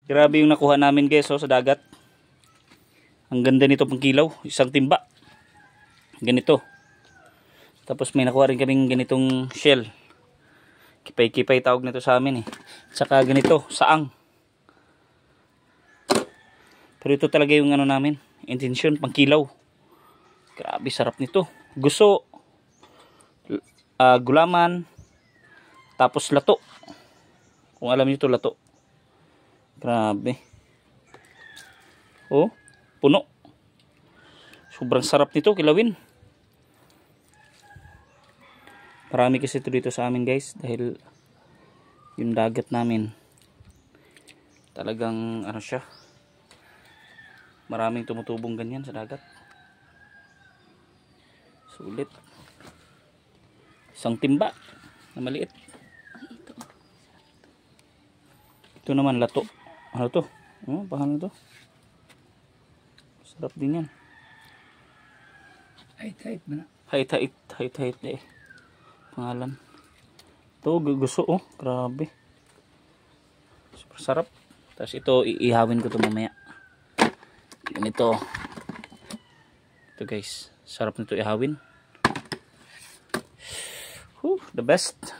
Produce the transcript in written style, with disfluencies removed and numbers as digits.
Grabe yung nakuha namin guys, oh, sa dagat. Ang ganda nito pang kilaw, isang timba. Ganito. Tapos may nakuha rin kaming ganitong shell. Kipay-kipay tawag nito sa amin eh. Saka ganito, saang. Pero ito talaga yung ano namin, intensyon, pang kilaw. Grabe sarap nito. Guso, gulaman, tapos lato. Kung alam niyo to, lato. Grabe. Oh, puno. Sobrang sarap nito kilawin. Marami kasi ito dito sa amin guys, dahil yung dagat namin talagang ano siya, maraming tumutubong ganyan sa dagat. Sulit. Isang timba na maliit. Ito naman lato. Ano to? Oh, paano to? Sarap din yan. Hait-hait ba na? Hait-hait eh. Pangalan. Ito, gusto oh. Grabe. Super sarap. Tapos ito, iihawin ko ito mamaya. Ganito. Ito guys. Sarap nito ihawin. The best.